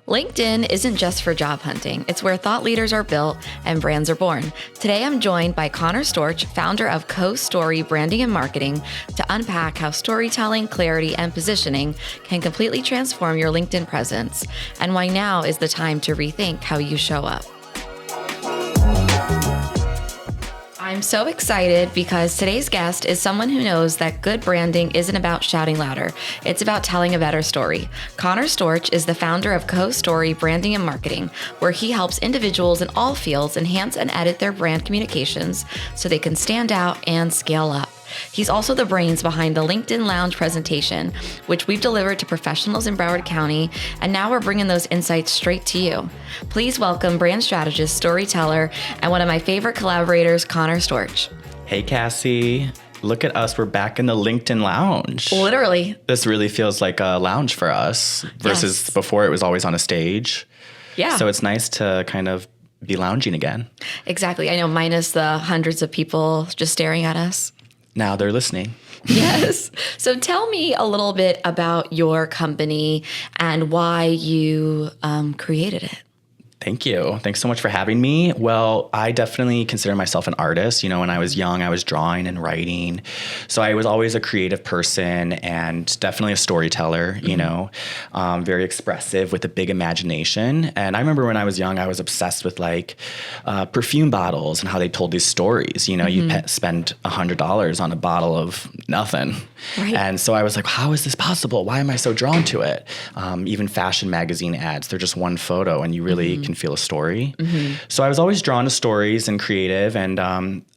LinkedIn isn't just for job hunting. It's where thought leaders are built and brands are born. Today, I'm joined by Connor Storch, founder of Co-Story Branding and Marketing, to unpack how storytelling, clarity, and positioning can completely transform your LinkedIn presence, and why now is the time to rethink how you show up. I'm so excited because today's guest is someone who knows that good branding isn't about shouting louder. It's about telling a better story. Connor Storch is the founder of Co-Story Branding and Marketing, where he helps individuals in all fields enhance and edit their brand communications so they can stand out and scale up. He's also the brains behind the LinkedIn Lounge presentation, which we've delivered to professionals in Broward County, and now we're bringing those insights straight to you. Please welcome brand strategist, storyteller, and one of my favorite collaborators, Connor Storch. Hey, Cassie. Look at us. We're back in the LinkedIn Lounge. Literally. This really feels like a lounge for us versus before it was always on a stage. Yeah. So it's nice to kind of be lounging again. Exactly. I know, minus the hundreds of people just staring at us. Now they're listening. Yes. So tell me a little bit about your company and why you created it. Thank you. Thanks so much for having me. Well, I definitely consider myself an artist. You know, when I was young, I was drawing and writing. So I was always a creative person and definitely a storyteller, you know, very expressive with a big imagination. And I remember when I was young, I was obsessed with like perfume bottles and how they told these stories. You know, you spend $100 on a bottle of nothing. Right. And so I was like, how is this possible? Why am I so drawn to it? Even fashion magazine ads, they're just one photo and you really can feel a story. So I was always drawn to stories and creative, and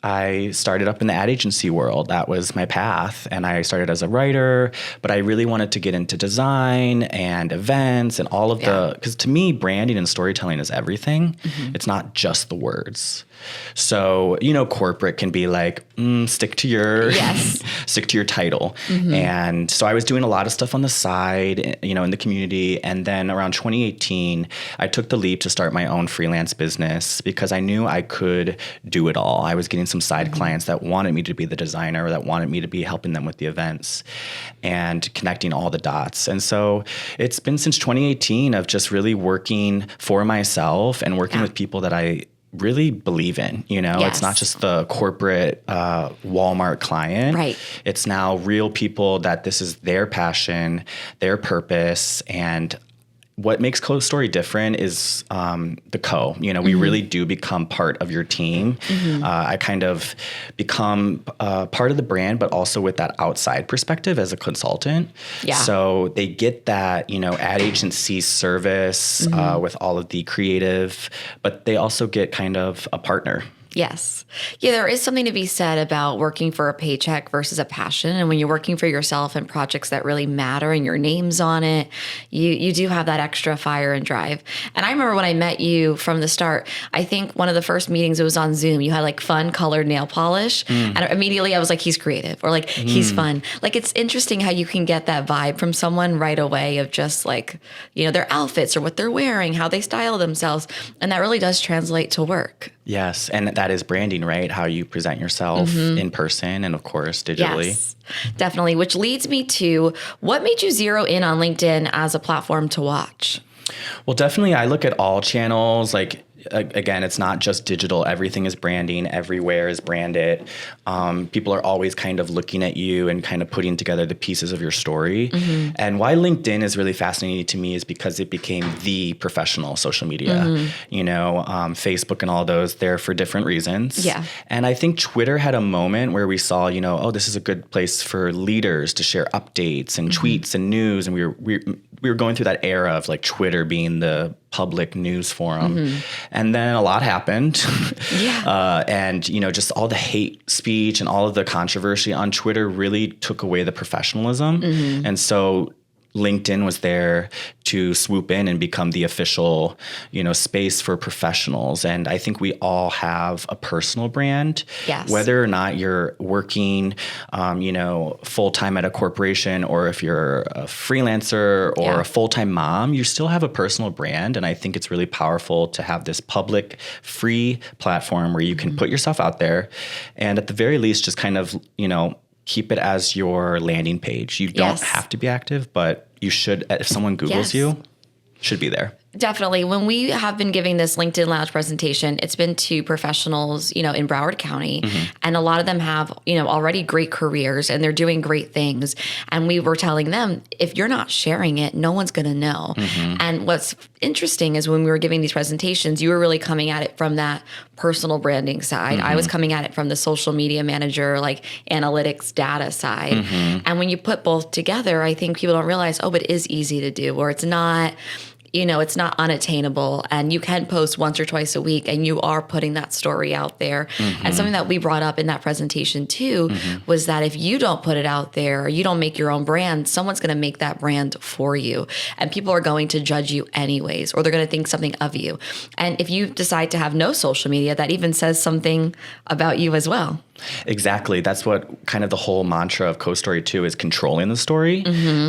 I started up in the ad agency world. That was my path, and I started as a writer, but I really wanted to get into design and events and all of the, because to me, branding and storytelling is everything. It's not just the words. So, you know, corporate can be like, stick to your stick to your title. And so I was doing a lot of stuff on the side, you know, in the community. And then around 2018, I took the leap to start my own freelance business because I knew I could do it all. I was getting some side clients that wanted me to be the designer, or that wanted me to be helping them with the events and connecting all the dots. And so it's been since 2018 of just really working for myself and working with people that I really believe in, you know. It's not just the corporate Walmart client. Right. It's now real people that this is their passion, their purpose. And what makes Co-Story different is the co. You know, we really do become part of your team. I kind of become part of the brand, but also with that outside perspective as a consultant. So they get that, you know, ad agency service with all of the creative, but they also get kind of a partner. Yes. Yeah, there is something to be said about working for a paycheck versus a passion. And when you're working for yourself and projects that really matter and your name's on it, you do have that extra fire and drive. And I remember when I met you from the start, I think one of the first meetings, it was on Zoom. You had like fun colored nail polish. And immediately I was like, he's creative, or like, he's fun. Like, it's interesting how you can get that vibe from someone right away of just like, you know, their outfits or what they're wearing, how they style themselves. And that really does translate to work. Yes. And that is branding, right? How you present yourself in person and, of course, digitally. Yes, definitely. Which leads me to, what made you zero in on LinkedIn as a platform to watch? Well, definitely, I look at all channels. Like, again, it's not just digital. Everything is branding. Everywhere is branded. People are always kind of looking at you and kind of putting together the pieces of your story. And why LinkedIn is really fascinating to me is because it became the professional social media. You know, Facebook and all those, they're for different reasons. And I think Twitter had a moment where we saw, you know, oh, this is a good place for leaders to share updates and tweets and news. And we were going through that era of like Twitter being the public news forum. And then a lot happened. And, you know, just all the hate speech and all of the controversy on Twitter really took away the professionalism. And so LinkedIn was there to swoop in and become the official, you know, space for professionals. And I think we all have a personal brand, whether or not you're working, you know, full-time at a corporation, or if you're a freelancer or a full-time mom, you still have a personal brand. And I think it's really powerful to have this public, free platform where you can put yourself out there and at the very least just kind of, you know, keep it as your landing page. You don't have to be active, but you should, if someone Googles you, should be there. Definitely. When we have been giving this LinkedIn Lounge presentation, it's been to professionals, in Broward County. And a lot of them have, already great careers and they're doing great things. And we were telling them, if you're not sharing it, no one's going to know. And what's interesting is when we were giving these presentations, you were really coming at it from that personal branding side. I was coming at it from the social media manager, like analytics data side. And when you put both together, I think people don't realize, but it is easy to do, or it's not, it's not unattainable, and you can post once or twice a week and you are putting that story out there. And something that we brought up in that presentation too was that if you don't put it out there, or you don't make your own brand, someone's going to make that brand for you, and people are going to judge you anyways, or they're going to think something of you. And if you decide to have no social media, that even says something about you as well. Exactly. That's what kind of the whole mantra of Co-Story too is, controlling the story.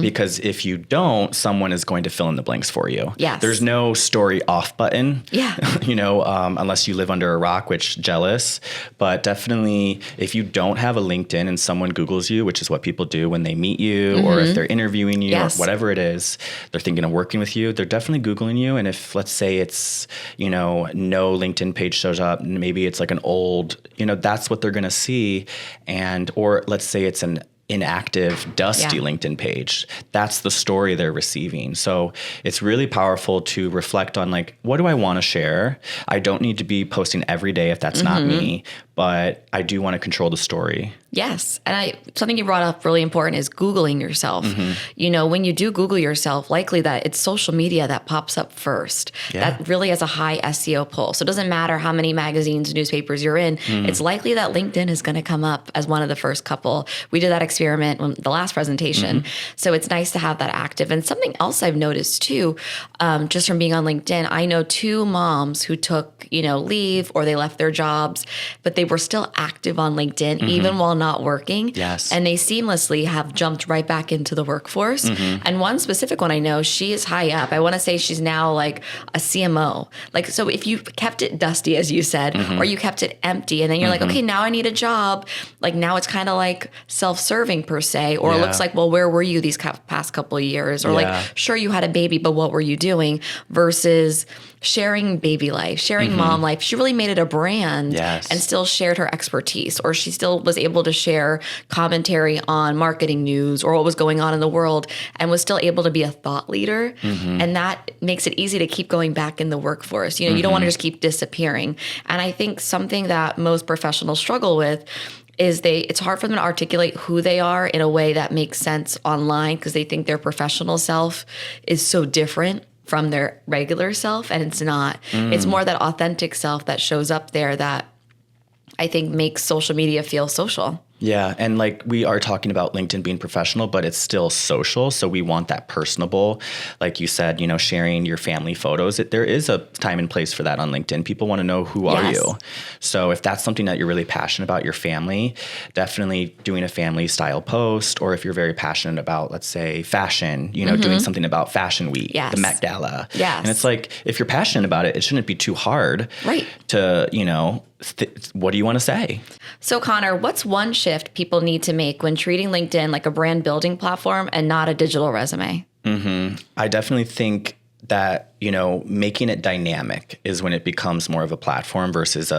Because if you don't, someone is going to fill in the blanks for you. Yes. There's no story off button. Yeah. Unless you live under a rock, which jealous. But definitely, if you don't have a LinkedIn and someone Googles you, which is what people do when they meet you, or if they're interviewing you, or whatever it is, they're thinking of working with you, they're definitely Googling you. And if, let's say it's, no LinkedIn page shows up, maybe it's like an old, that's what they're going to see. Or let's say it's an inactive, dusty LinkedIn page. That's the story they're receiving. So it's really powerful to reflect on, like, what do I want to share? I don't need to be posting every day if that's not me, but I do want to control the story. Yes. And something you brought up really important is Googling yourself. When you do Google yourself, likely that it's social media that pops up first. That really has a high SEO pull. So it doesn't matter how many magazines, newspapers you're in. It's likely that LinkedIn is going to come up as one of the first couple. We did that experiment in the last presentation. So it's nice to have that active. And something else I've noticed too, just from being on LinkedIn, I know 2 moms who took, leave, or they left their jobs, but they were still active on LinkedIn, even while not working. Yes. And they seamlessly have jumped right back into the workforce. And one specific one I know, she is high up. I want to say she's now like a CMO. Like, so if you kept it dusty, as you said, or you kept it empty, and then you're like, okay, now I need a job. Like, now it's kind of like self-serving per se, or it looks like, well, where were you these past couple of years? Or like, sure, you had a baby, but what were you doing? Versus sharing baby life, sharing mom life. She really made it a brand and still shared her expertise, or she still was able to share commentary on marketing news or what was going on in the world, and was still able to be a thought leader. And that makes it easy to keep going back in the workforce. You don't want to just keep disappearing. And I think something that most professionals struggle with is it's hard for them to articulate who they are in a way that makes sense online, because they think their professional self is so different from their regular self, and it's not. It's more that authentic self that shows up there that I think makes social media feel social. Yeah. And like, we are talking about LinkedIn being professional, but it's still social. So we want that personable, like you said, sharing your family photos. There is a time and place for that on LinkedIn. People want to know, who are you? So if that's something that you're really passionate about, your family, definitely doing a family style post. Or if you're very passionate about, let's say, fashion, doing something about Fashion Week, the Met Gala. And it's like, if you're passionate about it, it shouldn't be too hard to, what do you want to say? So Connor, what's one shift people need to make when treating LinkedIn like a brand building platform and not a digital resume? I definitely think that, making it dynamic is when it becomes more of a platform versus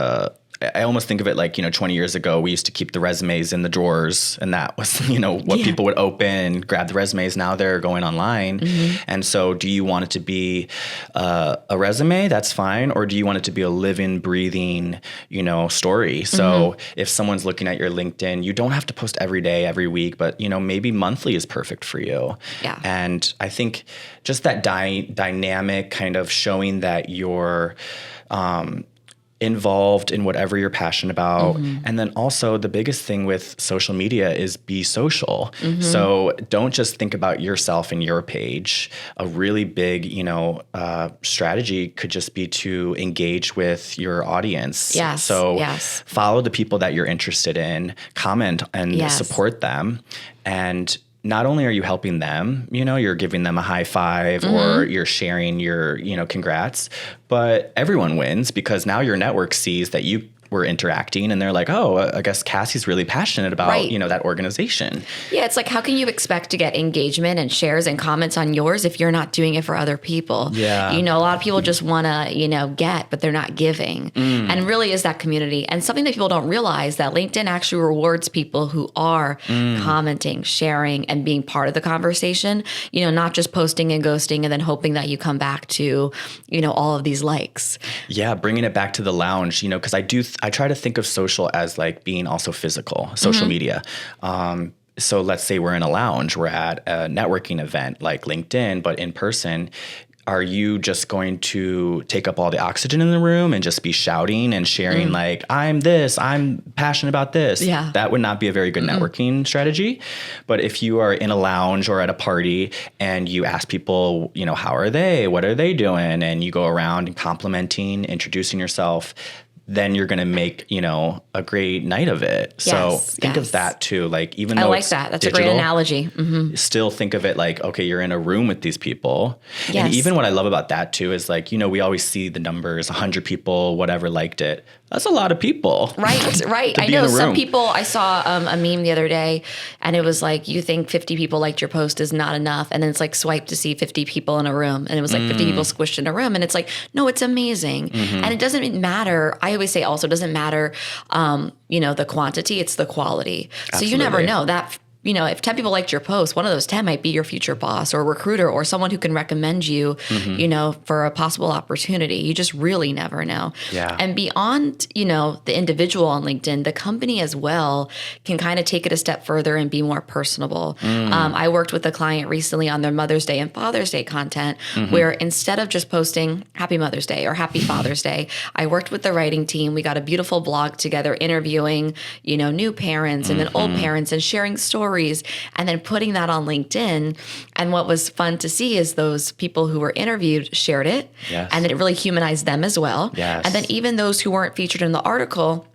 I almost think of it like, 20 years ago, we used to keep the resumes in the drawers, and that was, what people would open, grab the resumes. Now they're going online. And so do you want it to be a resume? That's fine. Or do you want it to be a living, breathing, story? So if someone's looking at your LinkedIn, you don't have to post every day, every week, but, maybe monthly is perfect for you. And I think just that dynamic kind of showing that you're involved in whatever you're passionate about. And then also the biggest thing with social media is be social. So don't just think about yourself and your page. A really big, strategy could just be to engage with your audience. So follow the people that you're interested in, comment and support them. And not only are you helping them, you're giving them a high five or you're sharing your, congrats, but everyone wins, because now your network sees that you we're interacting and they're like, oh, I guess Cassie's really passionate about, Right. that organization. Yeah, it's like, how can you expect to get engagement and shares and comments on yours if you're not doing it for other people? Yeah. A lot of people just want to, get, but they're not giving. And really is that community. And something that people don't realize, that LinkedIn actually rewards people who are commenting, sharing, and being part of the conversation, not just posting and ghosting and then hoping that you come back to, all of these likes. Yeah, bringing it back to the lounge, because I try to think of social as like being also physical, social media. So let's say we're in a lounge, we're at a networking event like LinkedIn, but in person. Are you just going to take up all the oxygen in the room and just be shouting and sharing like, I'm passionate about this? Yeah. That would not be a very good networking strategy. But if you are in a lounge or at a party and you ask people, how are they? What are they doing? And you go around and complimenting, introducing yourself, then you're going to make, a great night of it. So think of that too. Like, even though I like that. That's digital, a great analogy. Still think of it like, okay, you're in a room with these people. Yes. And even what I love about that too is like, we always see the numbers, 100 people, whatever liked it. That's a lot of people. Right. I know some people, I saw a meme the other day and it was like, you think 50 people liked your post is not enough. And then it's like swipe to see 50 people in a room. And it was like 50 people squished in a room. And it's like, no, it's amazing. And it doesn't matter. I always say also, it doesn't matter, the quantity, it's the quality. Absolutely. So you never know that. If 10 people liked your post, one of those 10 might be your future boss or recruiter or someone who can recommend you, for a possible opportunity. You just really never know. Yeah. And beyond, the individual on LinkedIn, the company as well can kind of take it a step further and be more personable. I worked with a client recently on their Mother's Day and Father's Day content, where instead of just posting Happy Mother's Day or Happy Father's Day, I worked with the writing team. We got a beautiful blog together interviewing, new parents and then old parents and sharing stories and then putting that on LinkedIn. And what was fun to see is those people who were interviewed shared it. Yes. And then it really humanized them as well. Yes. And then even those who weren't featured in the article,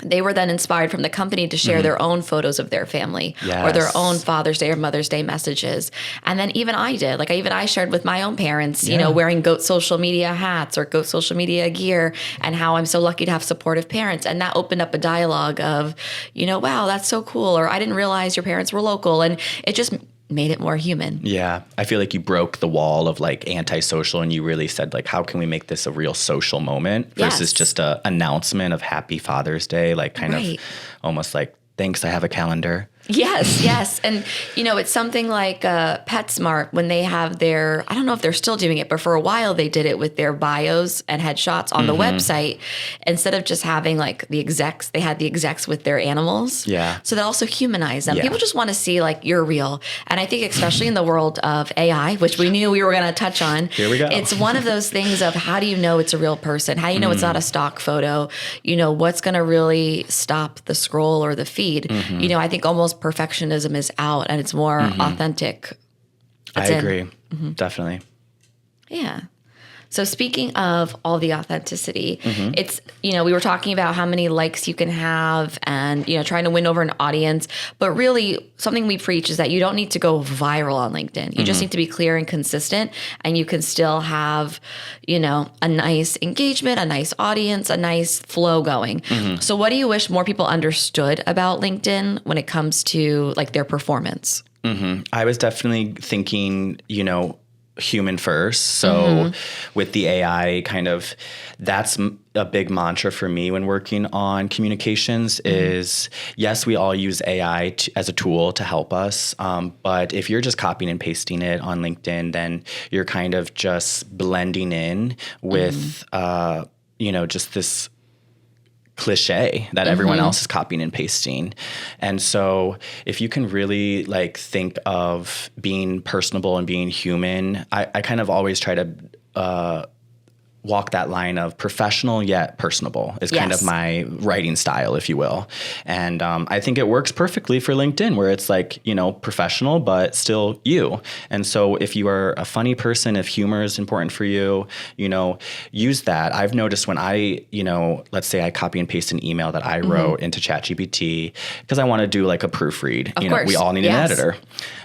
they were then inspired from the company to share their own photos of their family or their own Father's Day or Mother's Day messages. And then even I did, I shared with my own parents, wearing GOAT social media hats or GOAT social media gear and how I'm so lucky to have supportive parents. And that opened up a dialogue of, wow, that's so cool. Or I didn't realize your parents were local. And it just made it more human. Yeah. I feel like you broke the wall of like antisocial and you really said like, how can we make this a real social moment versus just a announcement of Happy Father's Day, like kind of almost like, thanks, I have a calendar. Yes. And, it's something like PetSmart when they have their, I don't know if they're still doing it, but for a while they did it with their bios and headshots on the website. Instead of just having like the execs, they had the execs with their animals. Yeah. So that also humanized them. Yeah. People just want to see like you're real. And I think especially in the world of AI, which we knew we were going to touch on. Here we go. It's one of those things of how do you know it's a real person? How do you know it's not a stock photo? What's going to really stop the scroll or the feed? I think almost perfectionism is out and it's more authentic. I agree. Definitely. Yeah. So speaking of all the authenticity, it's, we were talking about how many likes you can have and, trying to win over an audience. But really something we preach is that you don't need to go viral on LinkedIn. You just need to be clear and consistent and you can still have, a nice engagement, a nice audience, a nice flow going. So what do you wish more people understood about LinkedIn when it comes to like their performance? I was definitely thinking, human first. So with the AI that's a big mantra for me when working on communications is, yes, we all use AI as a tool to help us. But if you're just copying and pasting it on LinkedIn, then you're kind of just blending in with, just this cliche that everyone else is copying and pasting. And so if you can really like think of being personable and being human, I kind of always try to walk that line of professional yet personable is kind of my writing style, if you will. And I think it works perfectly for LinkedIn where it's like, professional, but still you. And so if you are a funny person, if humor is important for you, use that. I've noticed when I, let's say I copy and paste an email that I wrote into ChatGPT because I want to do like a proofread. Of course. We all need an editor.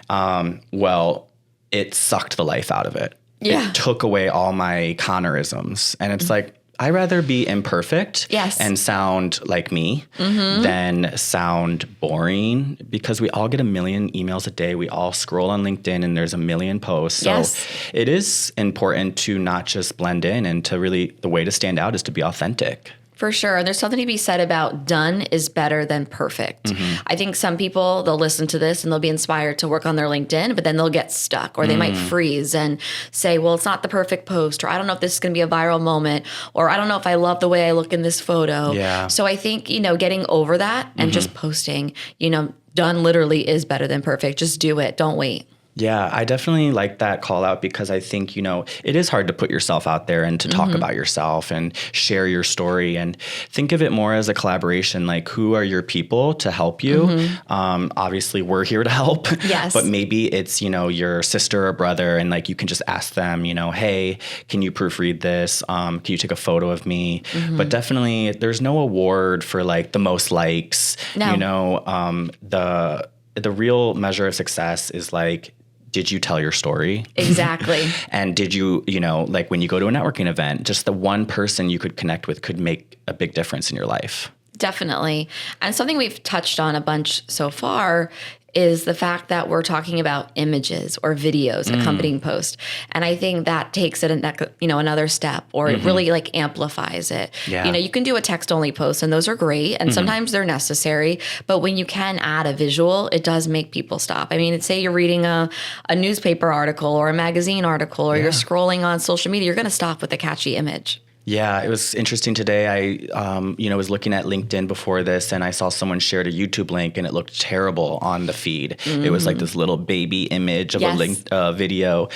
Well, it sucked the life out of it. Yeah. It took away all my Connorisms. And it's like, I rather be imperfect Yes. and sound like me than sound boring, because we all get a million emails a day. We all scroll on LinkedIn and there's a million posts. So Yes. it is important to not just blend in, and to really, the way to stand out is to be authentic. For sure. And there's something to be said about done is better than perfect. I think some people, they'll listen to this and they'll be inspired to work on their LinkedIn, but then they'll get stuck, or they might freeze and say, well, it's not the perfect post, or I don't know if this is going to be a viral moment, or I don't know if I love the way I look in this photo. Yeah. So I think, getting over that and just posting, done literally is better than perfect. Just do it. Don't wait. Yeah, I definitely like that call out, because I think, it is hard to put yourself out there and to talk about yourself and share your story, and think of it more as a collaboration. Like, who are your people to help you? Obviously, we're here to help. Yes. But maybe it's, your sister or brother, and like you can just ask them, hey, can you proofread this? Can you take a photo of me? But definitely, there's no award for like the most likes. No. The real measure of success is like, did you tell your story? Exactly. And did you, like when you go to a networking event, just the one person you could connect with could make a big difference in your life. Definitely. And something we've touched on a bunch so far is the fact that we're talking about images or videos accompanying post. And I think that takes it another step, or it really like amplifies it. Yeah. You can do a text only post, and those are great, and sometimes they're necessary, but when you can add a visual, it does make people stop. I mean, say you're reading a newspaper article or a magazine article, or you're scrolling on social media, you're going to stop with a catchy image. Yeah, it was interesting today. I, was looking at LinkedIn before this, and I saw someone shared a YouTube link, and it looked terrible on the feed. It was like this little baby image of a link video,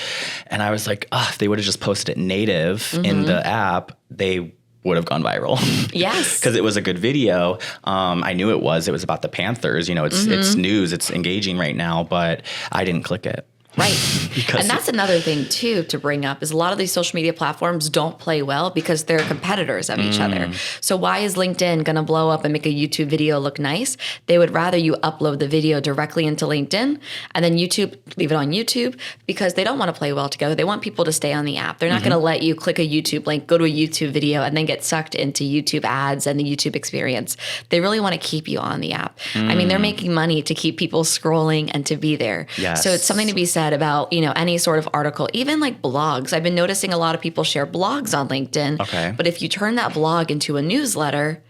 and I was like, if they would have just posted it native in the app, they would have gone viral. Yes. Because it was a good video. I knew it was about the Panthers. It's news. It's engaging right now, but I didn't click it. Right. And that's another thing, too, to bring up, is a lot of these social media platforms don't play well because they're competitors of each other. So why is LinkedIn going to blow up and make a YouTube video look nice? They would rather you upload the video directly into LinkedIn, and then YouTube, leave it on YouTube, because they don't want to play well together. They want people to stay on the app. They're not going to let you click a YouTube link, go to a YouTube video, and then get sucked into YouTube ads and the YouTube experience. They really want to keep you on the app. I mean, they're making money to keep people scrolling and to be there. Yes. So it's something to be said about, any sort of article, even like blogs. I've been noticing a lot of people share blogs on LinkedIn. Okay. But if you turn that blog into a newsletter,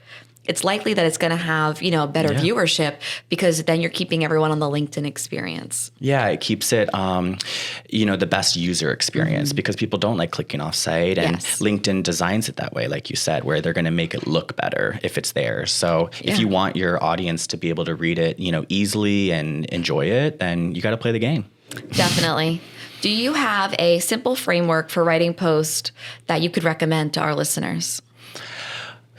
it's likely that it's going to have, better viewership, because then you're keeping everyone on the LinkedIn experience. Yeah, it keeps it, the best user experience, because people don't like clicking off site, and LinkedIn designs it that way, like you said, where they're going to make it look better if it's there. So if you want your audience to be able to read it, easily and enjoy it, then you got to play the game. Definitely. Do you have a simple framework for writing posts that you could recommend to our listeners?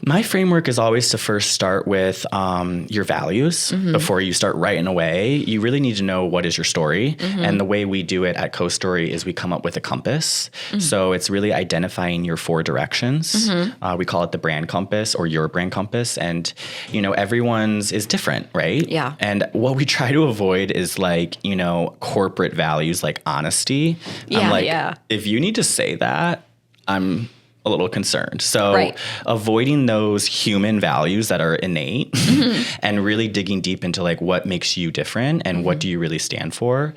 My framework is always to first start with your values before you start writing away. You really need to know what is your story. And the way we do it at CoStory is we come up with a compass. So it's really identifying your 4 directions. We call it the brand compass, or your brand compass. And, everyone's is different, right? Yeah. And what we try to avoid is like, corporate values like honesty. I'm like, if you need to say that, I'm a little concerned. So avoiding those human values that are innate and really digging deep into like what makes you different and what do you really stand for.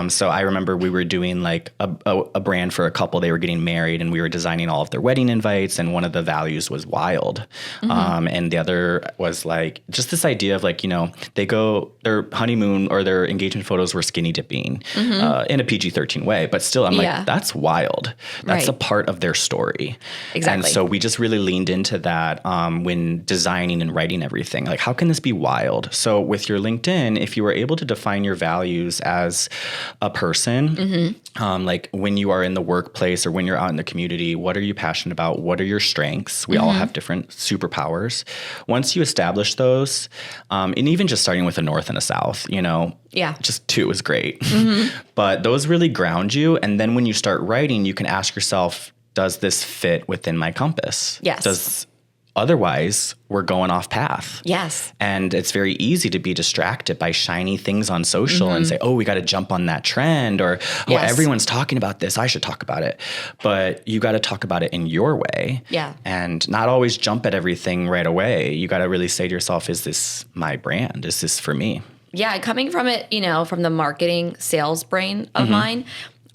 So I remember we were doing like a brand for a couple. They were getting married, and we were designing all of their wedding invites, and one of the values was wild. And the other was like just this idea of like, their honeymoon or their engagement photos were skinny dipping in a PG-13 way, but still I'm like, that's wild. That's a part of their story. Exactly. And so we just really leaned into that when designing and writing everything. Like, how can this be wild? So with your LinkedIn, if you were able to define your values as a person, like when you are in the workplace or when you're out in the community, what are you passionate about? What are your strengths? We all have different superpowers. Once you establish those, and even just starting with a north and a south, just 2 is great. But those really ground you. And then when you start writing, you can ask yourself, does this fit within my compass? Yes. Does otherwise we're going off path. Yes. And it's very easy to be distracted by shiny things on social and say, oh, we got to jump on that trend, or, oh, everyone's talking about this, I should talk about it. But you got to talk about it in your way. Yeah. And not always jump at everything right away. You got to really say to yourself, is this my brand? Is this for me? Yeah. Coming from it, from the marketing sales brain of mine,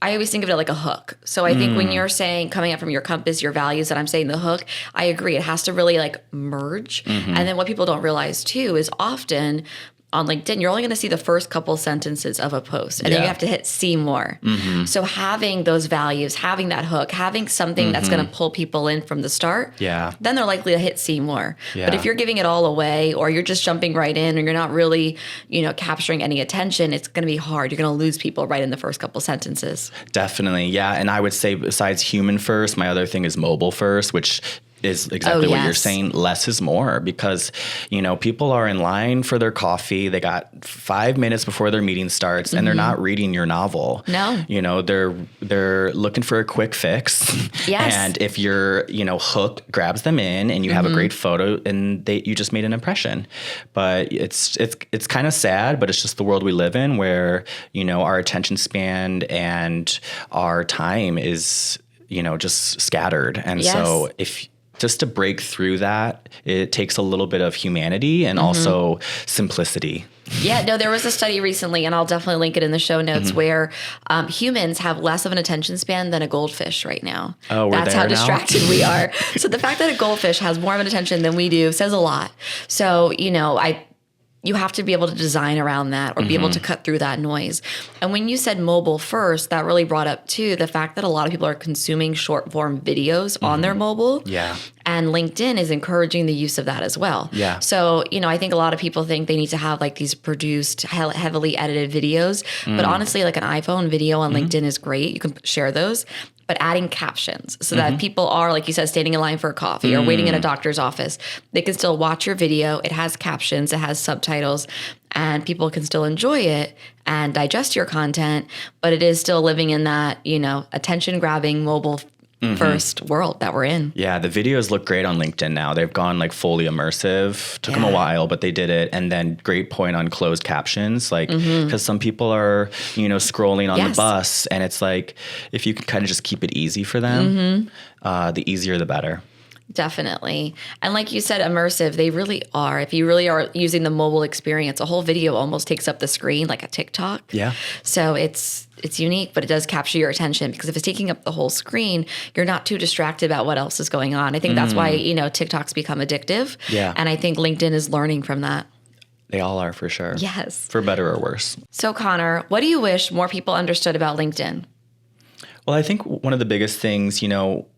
I always think of it like a hook. So I think when you're saying coming up from your compass, your values, and I'm saying the hook, I agree. It has to really like merge. And then what people don't realize too is often on LinkedIn, you're only going to see the first couple sentences of a post, and then you have to hit see more. So having those values, having that hook, having something that's going to pull people in from the start, then they're likely to hit see more. But if you're giving it all away, or you're just jumping right in, or you're not really, capturing any attention, it's going to be hard. You're going to lose people right in the first couple sentences. Definitely. Yeah. And I would say besides human first, my other thing is mobile first, which is exactly what you're saying. Less is more, because, people are in line for their coffee. They got 5 minutes before their meeting starts, and they're not reading your novel. No. They're looking for a quick fix. Yes. And if your, hook grabs them in and you have a great photo, and you just made an impression. But it's kind of sad, but it's just the world we live in, where, our attention span and our time is, just scattered. And so just to break through that, it takes a little bit of humanity and also simplicity. Yeah, no, there was a study recently, and I'll definitely link it in the show notes, where humans have less of an attention span than a goldfish right now. Oh, we're That's there how now? distracted we are. So the fact that a goldfish has more of an attention than we do says a lot. So, you have to be able to design around that, or be able to cut through that noise. And when you said mobile first, that really brought up too the fact that a lot of people are consuming short form videos on their mobile. Yeah. And LinkedIn is encouraging the use of that as well. Yeah. So, I think a lot of people think they need to have like these produced, heavily edited videos. But honestly, like an iPhone video on LinkedIn is great. You can share those. But adding captions so that people are, like you said, standing in line for a coffee or waiting in a doctor's office, they can still watch your video. It has captions, it has subtitles, and people can still enjoy it and digest your content. But it is still living in that, attention-grabbing mobile first world that we're in. Yeah, the videos look great on LinkedIn now. They've gone like fully immersive. Took them a while, but they did it. And then great point on closed captions, like, because some people are, scrolling on the bus, and it's like, if you can kind of just keep it easy for them, the easier the better. Definitely. And like you said, immersive, they really are. If you really are using the mobile experience, a whole video almost takes up the screen like a TikTok. Yeah. So it's unique, but it does capture your attention, because if it's taking up the whole screen, you're not too distracted about what else is going on. I think that's why, TikTok's become addictive. Yeah. And I think LinkedIn is learning from that. They all are, for sure. Yes. For better or worse. So Connor, what do you wish more people understood about LinkedIn? Well, I think one of the biggest things,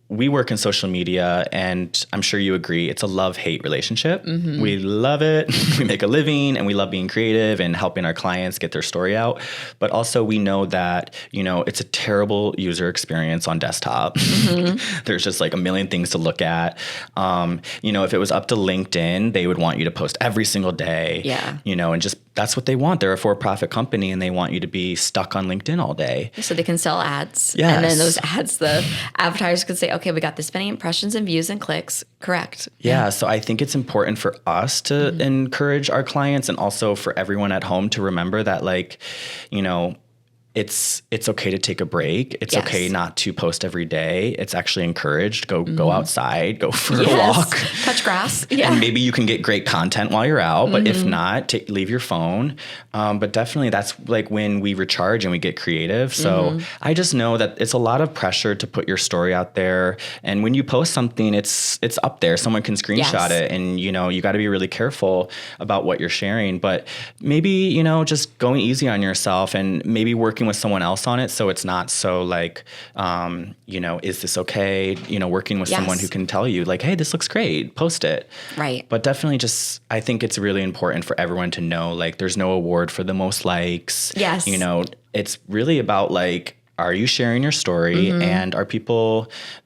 we work in social media, and I'm sure you agree, it's a love-hate relationship. We love it. We make a living, and we love being creative and helping our clients get their story out. But also we know that, it's a terrible user experience on desktop. There's just like a million things to look at. If it was up to LinkedIn, they would want you to post every single day. Yeah. And just that's what they want. They're a for-profit company, and they want you to be stuck on LinkedIn all day. So they can sell ads. Yes. And then those ads, the advertisers could say, okay, we got this many impressions and views and clicks. Correct. Yeah. So I think it's important for us to encourage our clients, and also for everyone at home to remember that, like, it's okay to take a break. It's okay not to post every day. It's actually encouraged. Go outside, go for a walk. Touch grass. Yeah. And maybe you can get great content while you're out, but if not, leave your phone. But definitely that's like when we recharge and we get creative. So I just know that it's a lot of pressure to put your story out there. And when you post something, it's up there. Someone can screenshot it, and you got to be really careful about what you're sharing. But maybe, just going easy on yourself, and maybe working with someone else on it, so it's not so like, is this okay? Working with someone who can tell you like, hey, this looks great, post it. Right. But definitely I think it's really important for everyone to know, like, there's no award for the most likes. Yes. It's really about like, are you sharing your story, and are the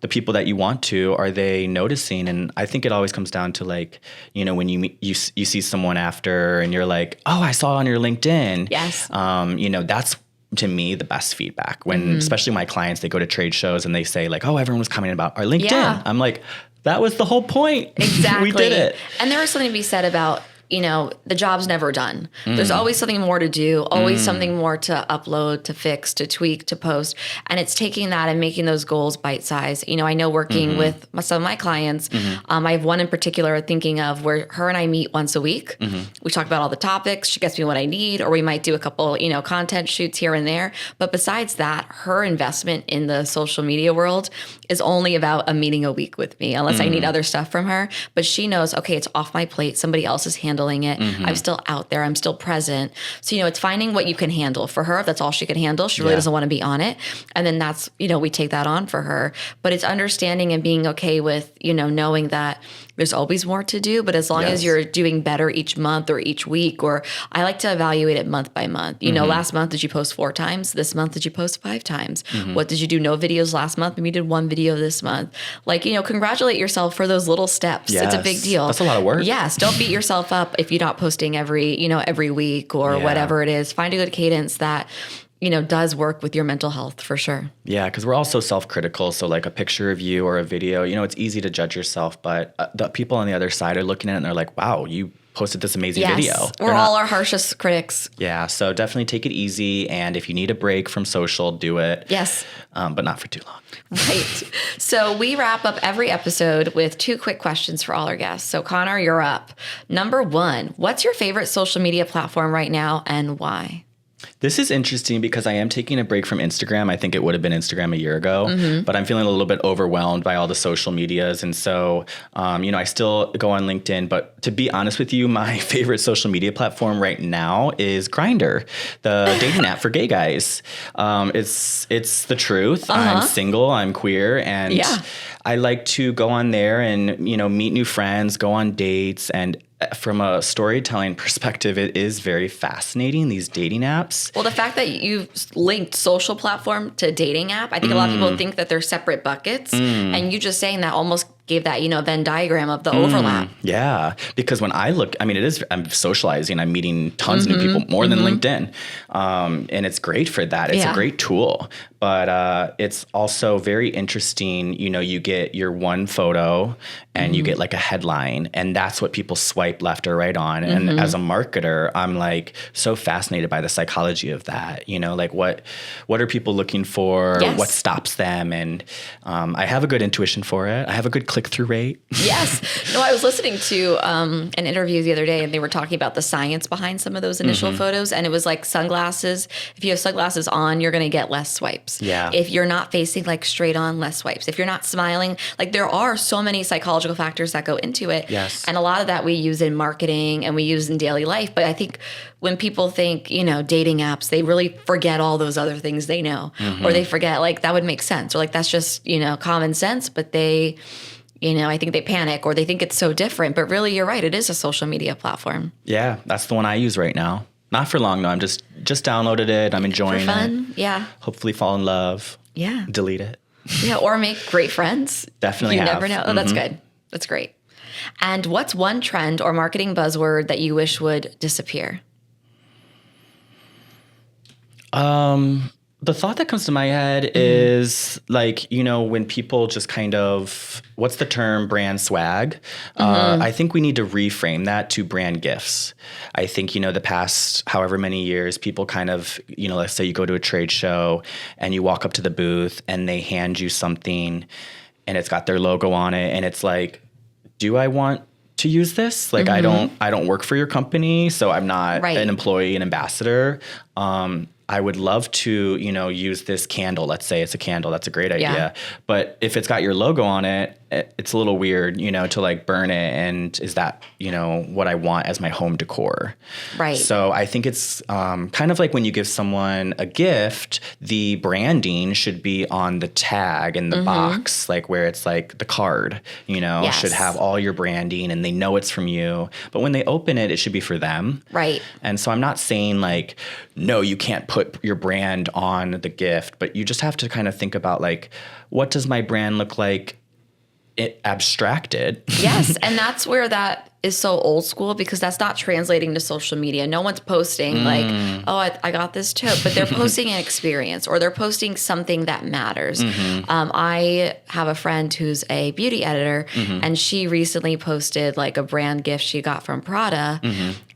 people that you want to, are they noticing? And I think it always comes down to like, when you see someone after, and you're like, oh, I saw it on your LinkedIn. Yes. That's, to me, the best feedback when, especially my clients, they go to trade shows and they say like, oh, everyone was commenting about our LinkedIn. Yeah. I'm like, That was the whole point. Exactly. We did it. And there was something to be said about, the job's never done. There's always something more to do, always something more to upload, to fix, to tweak, to post. And it's taking that and making those goals bite-sized. I know working with some of my clients, I have one in particular thinking of where her and I meet once a week. We talk about all the topics. She gets me what I need, or we might do a couple, content shoots here and there. But besides that, her investment in the social media world is only about a meeting a week with me, unless I need other stuff from her. But she knows, okay, it's off my plate. Somebody else is handling it. I'm still out there. I'm still present. So, it's finding what you can handle. For her, if that's all she can handle, she really doesn't want to be on it. And then that's, we take that on for her. But it's understanding and being okay with, knowing that there's always more to do. But as long as you're doing better each month or each week, or I like to evaluate it month by month. Last month, did you post 4 times? This month, did you post 5 times? What did you do? No videos last month. Maybe you did 1 video this month. Congratulate yourself for those little steps. Yes. It's a big deal. That's a lot of work. Yes. Don't beat yourself up if you're not posting every week or whatever it is. Find a good cadence that does work with your mental health for sure. Yeah, because we're all so self-critical. So like a picture of you or a video, it's easy to judge yourself, but the people on the other side are looking at it and they're like, wow, you posted this amazing video. We're all our harshest critics. Yeah, so definitely take it easy. And if you need a break from social, do it. Yes. But not for too long. Right. So we wrap up every episode with 2 quick questions for all our guests. So Connor, you're up. Number 1, what's your favorite social media platform right now and why? This is interesting because I am taking a break from Instagram. I think it would have been Instagram a year ago, but I'm feeling a little bit overwhelmed by all the social medias. And so, I still go on LinkedIn, but to be honest with you, my favorite social media platform right now is Grindr, the dating app for gay guys. It's the truth. I'm single, I'm queer, and I like to go on there and, meet new friends, go on dates, and from a storytelling perspective, it is very fascinating, these dating apps. Well, the fact that you've linked social platform to dating app, I think a lot of people think that they're separate buckets. And you just saying that almost gave that, Venn diagram of the overlap. Yeah, because when I look, I'm socializing, I'm meeting tons of new people, more than LinkedIn. And it's great for that. It's a great tool. But it's also very interesting, you get your one photo and you get like a headline, and that's what people swipe left or right on. And as a marketer, I'm like so fascinated by the psychology of that. Like what are people looking for? Yes. What stops them? And I have a good intuition for it. I have a good click-through rate. Yes. No, I was listening to an interview the other day, and they were talking about the science behind some of those initial photos. And it was like sunglasses. If you have sunglasses on, you're going to get less swipes. Yeah. If you're not facing like straight on, less swipes. If you're not smiling, like there are so many psychological factors that go into it. Yes. And a lot of that we use in marketing and we use in daily life. But I think when people think, dating apps, they really forget all those other things they know. Or they forget like that would make sense. Or like that's just, common sense. But they, I think they panic or they think it's so different. But really, you're right. It is a social media platform. Yeah, that's the one I use right now. Not for long, though. I'm just downloaded it. I'm enjoying it. For fun, it. Yeah. Hopefully fall in love. Yeah. Delete it. Yeah, or make great friends. Definitely You have. never know. Oh, that's good. That's great. And what's one trend or marketing buzzword that you wish would disappear? The thought that comes to my head is like, when people just kind of, what's the term, brand swag? I think we need to reframe that to brand gifts. I think, the past however many years, people kind of, let's say you go to a trade show and you walk up to the booth and they hand you something and it's got their logo on it. And it's like, do I want to use this? Like, I don't work for your company, so I'm not an employee, an ambassador. I would love to, use this candle. Let's say it's a candle. That's a great idea. Yeah. But if it's got your logo on it, it's a little weird, to like burn it. And is that, what I want as my home decor? Right. So I think it's kind of like when you give someone a gift, the branding should be on the tag and the box, like where it's like the card, should have all your branding and they know it's from you. But when they open it, it should be for them. Right. And so I'm not saying like, no, you can't put your brand on the gift, but you just have to kind of think about like, what does my brand look like abstracted? Yes. And that's where that is so old school because that's not translating to social media. No one's posting like, oh, I got this tote, but they're posting an experience or they're posting something that matters. I have a friend who's a beauty editor and she recently posted like a brand gift she got from Prada.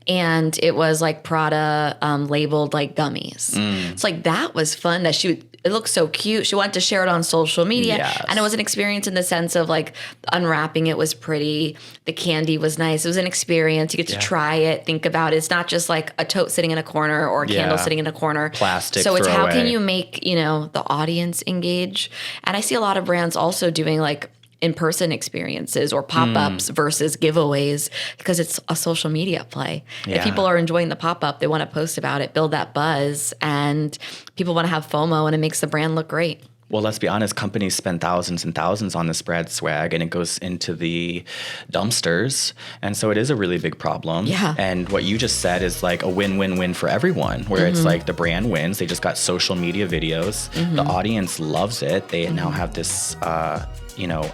And it was like Prada labeled like gummies. It's like that was fun that it looked so cute. She wanted to share it on social media. Yes. And it was an experience in the sense of like unwrapping it was pretty. The candy was nice. It was an experience. You get to try it, think about it. It's not just like a tote sitting in a corner or a candle sitting in a corner. Plastic So it's how throwaway. can you make, the audience engage? And I see a lot of brands also doing like in-person experiences or pop-ups versus giveaways because it's a social media play. Yeah. If people are enjoying the pop-up, they want to post about it, build that buzz, and people want to have FOMO and it makes the brand look great. Well, let's be honest, companies spend thousands and thousands on this brand swag and it goes into the dumpsters. And so it is a really big problem. Yeah. And what you just said is like a win-win-win for everyone, where it's like the brand wins. They just got social media videos. The audience loves it. They now have this,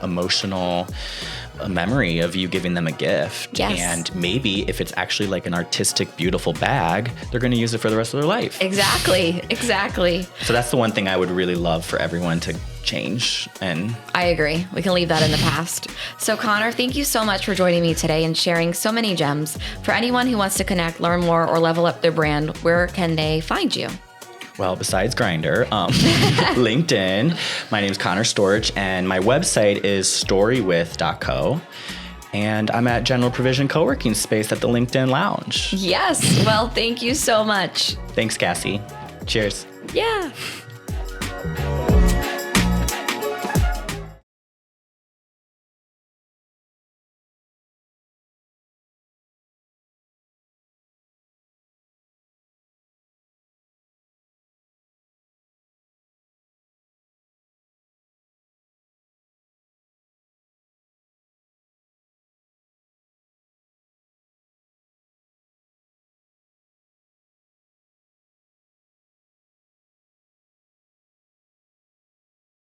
emotional memory of you giving them a gift. Yes. And maybe if it's actually like an artistic, beautiful bag, they're going to use it for the rest of their life. Exactly. So that's the one thing I would really love for everyone to change. And I agree. We can leave that in the past. So Connor, thank you so much for joining me today and sharing so many gems. For anyone who wants to connect, learn more, or level up their brand, where can they find you? Well, besides Grindr, LinkedIn, my name is Connor Storch, and my website is storywith.co. And I'm at General Provision Co-working Space at the LinkedIn Lounge. Yes. Well, thank you so much. Thanks, Cassie. Cheers. Yeah.